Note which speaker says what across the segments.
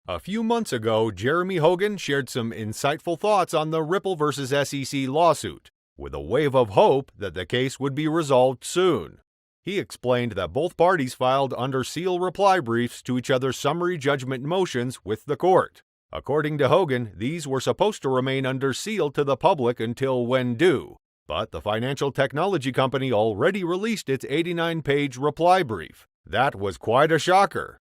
Speaker 1: A few months ago, Jeremy Hogan shared some insightful thoughts on the Ripple vs. SEC lawsuit, with a wave of hope that the case would be resolved soon. He explained that both parties filed under seal reply briefs to each other's summary judgment motions with the court. According to Hogan, these were supposed to remain under seal to the public until when due, but the financial technology company already released its 89-page reply brief. That was quite a shocker.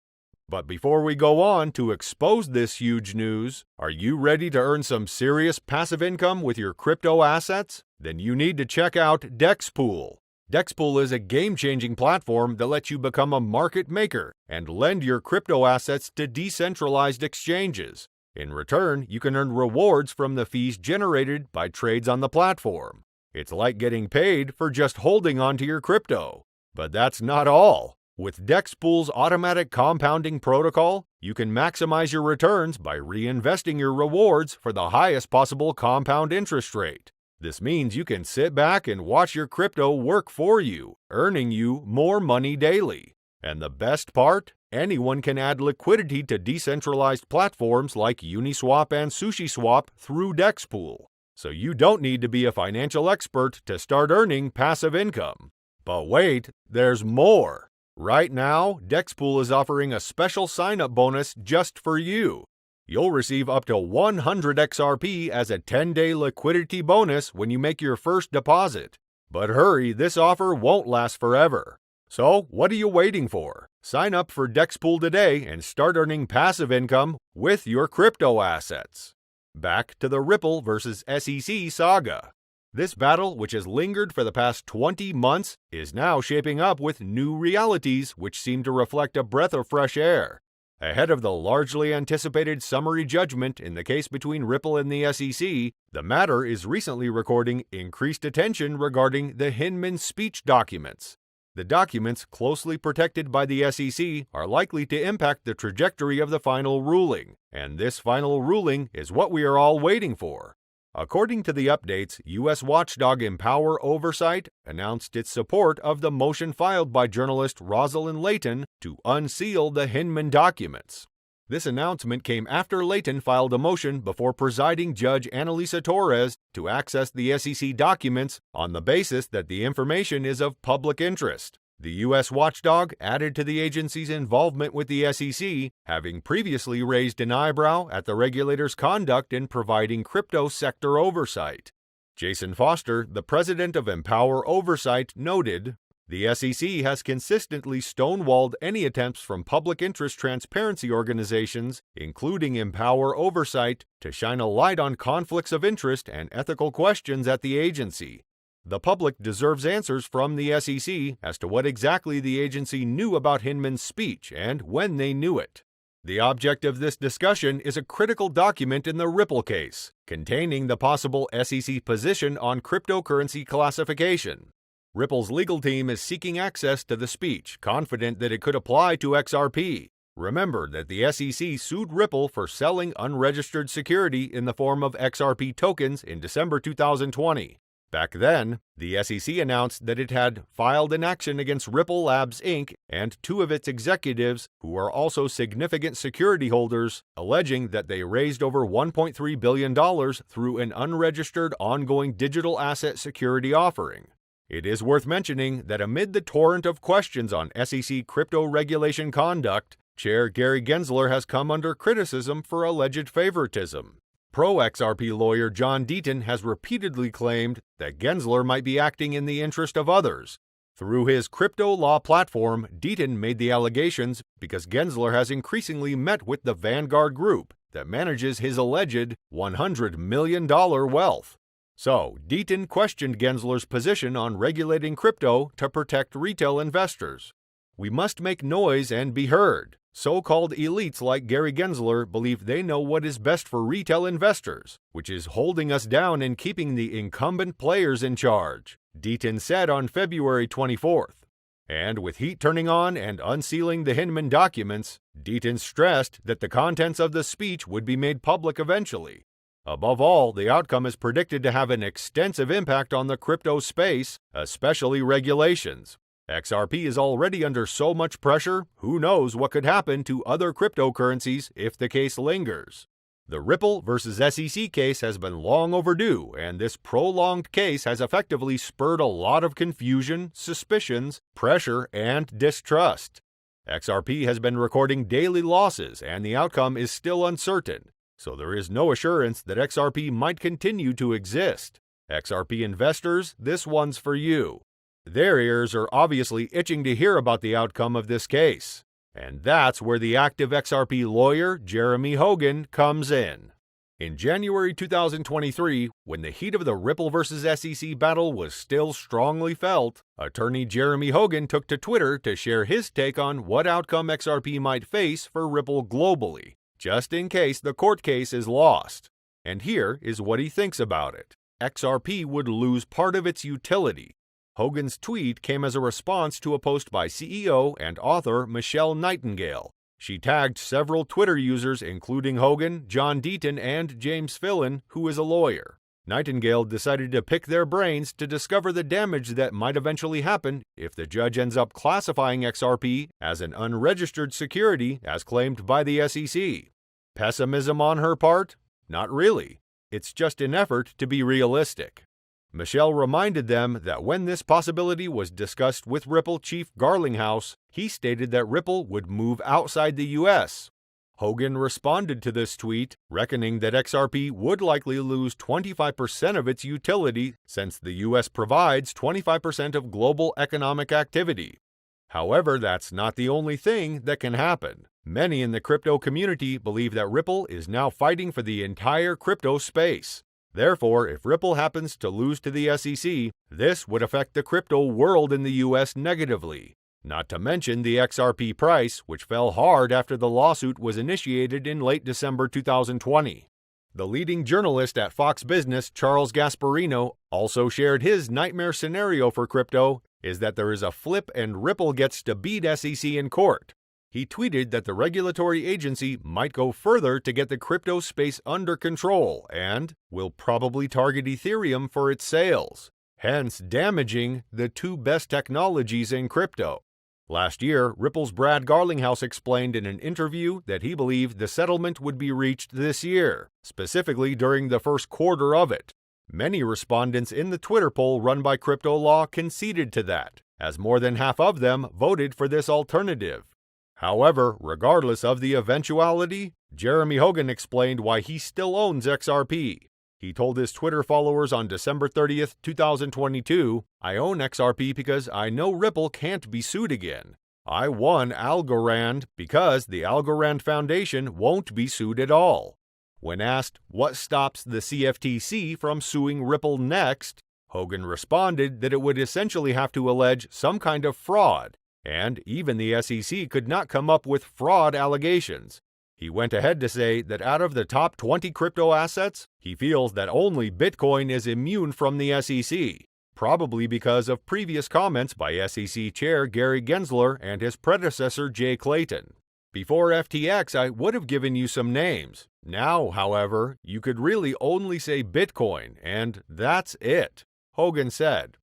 Speaker 1: But before we go on to expose this huge news, are you ready to earn some serious passive income with your crypto assets? Then you need to check out DexPool. DexPool is a game-changing platform that lets you become a market maker and lend your crypto assets to decentralized exchanges. In return, you can earn rewards from the fees generated by trades on the platform. It's like getting paid for just holding onto your crypto. But that's not all. With DexPool's automatic compounding protocol, you can maximize your returns by reinvesting your rewards for the highest possible compound interest rate. This means you can sit back and watch your crypto work for you, earning you more money daily. And the best part? Anyone can add liquidity to decentralized platforms like Uniswap and SushiSwap through DexPool. So you don't need to be a financial expert to start earning passive income. But wait, there's more. Right now, DexPool is offering a special sign-up bonus just for you. You'll receive up to 100 XRP as a 10-day liquidity bonus when you make your first deposit. But hurry, this offer won't last forever. So, what are you waiting for? Sign up for DexPool today and start earning passive income with your crypto assets. Back to the Ripple vs. SEC saga. This battle, which has lingered for the past 20 months, is now shaping up with new realities which seem to reflect a breath of fresh air. Ahead of the largely anticipated summary judgment in the case between Ripple and the SEC, the matter is recently recording increased attention regarding the Hinman speech documents. The documents, closely protected by the SEC, are likely to impact the trajectory of the final ruling, and this final ruling is what we are all waiting for. According to the updates, U.S. watchdog Empower Oversight announced its support of the motion filed by journalist Rosalind Layton to unseal the Hinman documents. This announcement came after Layton filed a motion before presiding Judge Annalisa Torres to access the SEC documents on the basis that the information is of public interest. The U.S. watchdog added to the agency's involvement with the SEC, having previously raised an eyebrow at the regulator's conduct in providing crypto sector oversight. Jason Foster, the president of Empower Oversight, noted, "The SEC has consistently stonewalled any attempts from public interest transparency organizations, including Empower Oversight, to shine a light on conflicts of interest and ethical questions at the agency. The public deserves answers from the SEC as to what exactly the agency knew about Hinman's speech and when they knew it." The object of this discussion is a critical document in the Ripple case, containing the possible SEC position on cryptocurrency classification. Ripple's legal team is seeking access to the speech, confident that it could apply to XRP. Remember that the SEC sued Ripple for selling unregistered security in the form of XRP tokens in December 2020. Back then, the SEC announced that it had filed an action against Ripple Labs Inc. and two of its executives, who are also significant security holders, alleging that they raised over $1.3 billion through an unregistered ongoing digital asset security offering. It is worth mentioning that amid the torrent of questions on SEC crypto regulation conduct, Chair Gary Gensler has come under criticism for alleged favoritism. Pro-XRP lawyer John Deaton has repeatedly claimed that Gensler might be acting in the interest of others. Through his crypto law platform, Deaton made the allegations because Gensler has increasingly met with the Vanguard Group that manages his alleged $100 million wealth. So, Deaton questioned Gensler's position on regulating crypto to protect retail investors. "We must make noise and be heard. So-called elites like Gary Gensler believe they know what is best for retail investors, which is holding us down and keeping the incumbent players in charge," Deaton said on February 24th. And with heat turning on and unsealing the Hinman documents, Deaton stressed that the contents of the speech would be made public eventually. Above all, the outcome is predicted to have an extensive impact on the crypto space, especially regulations. XRP is already under so much pressure, who knows what could happen to other cryptocurrencies if the case lingers. The Ripple versus SEC case has been long overdue, and this prolonged case has effectively spurred a lot of confusion, suspicions, pressure, and distrust. XRP has been recording daily losses, and the outcome is still uncertain, so there is no assurance that XRP might continue to exist. XRP investors, this one's for you. Their ears are obviously itching to hear about the outcome of this case. And that's where the active XRP lawyer, Jeremy Hogan, comes in. In January 2023, when the heat of the Ripple versus SEC battle was still strongly felt, attorney Jeremy Hogan took to Twitter to share his take on what outcome XRP might face for Ripple globally, just in case the court case is lost. And here is what he thinks about it. XRP would lose part of its utility. Hogan's tweet came as a response to a post by CEO and author Michelle Nightingale. She tagged several Twitter users including Hogan, John Deaton, and James Fillon, who is a lawyer. Nightingale decided to pick their brains to discover the damage that might eventually happen if the judge ends up classifying XRP as an unregistered security as claimed by the SEC. Pessimism on her part? Not really. It's just an effort to be realistic. Michelle reminded them that when this possibility was discussed with Ripple chief Garlinghouse, he stated that Ripple would move outside the US. Hogan responded to this tweet, reckoning that XRP would likely lose 25% of its utility since the US provides 25% of global economic activity. However, that's not the only thing that can happen. Many in the crypto community believe that Ripple is now fighting for the entire crypto space. Therefore, if Ripple happens to lose to the SEC, this would affect the crypto world in the US negatively. Not to mention the XRP price, which fell hard after the lawsuit was initiated in late December 2020. The leading journalist at Fox Business, Charles Gasparino, also shared his nightmare scenario for crypto is that there is a flip and Ripple gets to beat SEC in court. He tweeted that the regulatory agency might go further to get the crypto space under control and will probably target Ethereum for its sales, hence damaging the two best technologies in crypto. Last year, Ripple's Brad Garlinghouse explained in an interview that he believed the settlement would be reached this year, specifically during the first quarter of it. Many respondents in the Twitter poll run by Crypto Law conceded to that, as more than half of them voted for this alternative. However, regardless of the eventuality, Jeremy Hogan explained why he still owns XRP. He told his Twitter followers on December 30th, 2022, "I own XRP because I know Ripple can't be sued again. I won Algorand because the Algorand Foundation won't be sued at all." When asked what stops the CFTC from suing Ripple next, Hogan responded that it would essentially have to allege some kind of fraud, and even the SEC could not come up with fraud allegations. He went ahead to say that out of the top 20 crypto assets, he feels that only Bitcoin is immune from the SEC, probably because of previous comments by SEC Chair Gary Gensler and his predecessor Jay Clayton. Before FTX, I would have given you some names. Now, however, you could really only say Bitcoin, and that's it, Hogan said.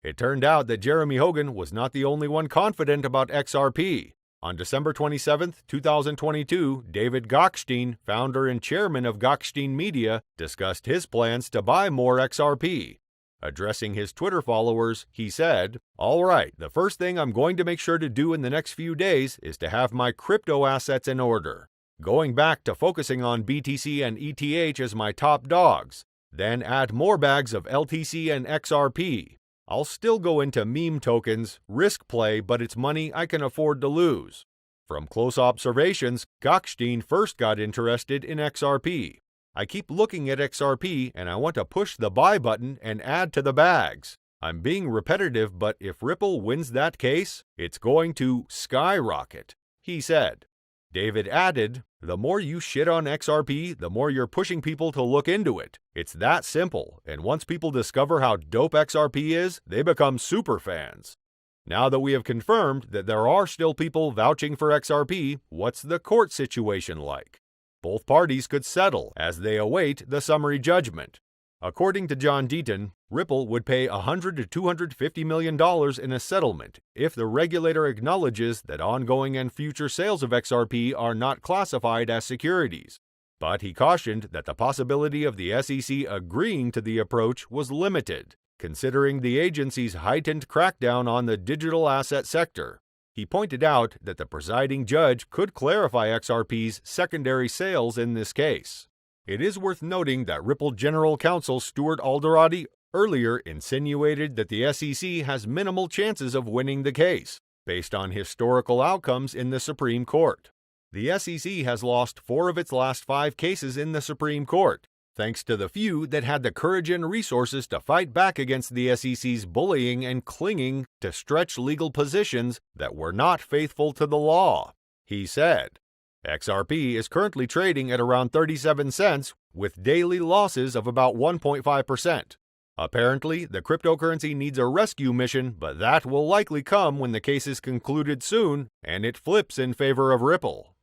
Speaker 1: It turned out that Jeremy Hogan was not the only one confident about XRP. On December 27, 2022, David Gokhshtein, founder and chairman of Gokhshtein Media, discussed his plans to buy more XRP. Addressing his Twitter followers, he said, "All right, the first thing I'm going to make sure to do in the next few days is to have my crypto assets in order. Going back to focusing on BTC and ETH as my top dogs, then add more bags of LTC and XRP. I'll still go into meme tokens, risk play, but it's money I can afford to lose." From close observations, Gokhshtein first got interested in XRP. "I keep looking at XRP and I want to push the buy button and add to the bags. I'm being repetitive, but if Ripple wins that case, it's going to skyrocket," he said. David added, "The more you shit on XRP, the more you're pushing people to look into it. It's that simple, and once people discover how dope XRP is, they become super fans." Now that we have confirmed that there are still people vouching for XRP, what's the court situation like? Both parties could settle as they await the summary judgment. According to John Deaton, Ripple would pay $100 to $250 million in a settlement if the regulator acknowledges that ongoing and future sales of XRP are not classified as securities. But he cautioned that the possibility of the SEC agreeing to the approach was limited, considering the agency's heightened crackdown on the digital asset sector. He pointed out that the presiding judge could clarify XRP's secondary sales in this case. It is worth noting that Ripple General Counsel Stuart Alderoty earlier insinuated that the SEC has minimal chances of winning the case, based on historical outcomes in the Supreme Court. The SEC has lost 4 of its last 5 cases in the Supreme Court, thanks to the few that had the courage and resources to fight back against the SEC's bullying and clinging to stretch legal positions that were not faithful to the law. He said, XRP is currently trading at around 37 cents with daily losses of about 1.5%. Apparently, the cryptocurrency needs a rescue mission, but that will likely come when the case is concluded soon and it flips in favor of Ripple.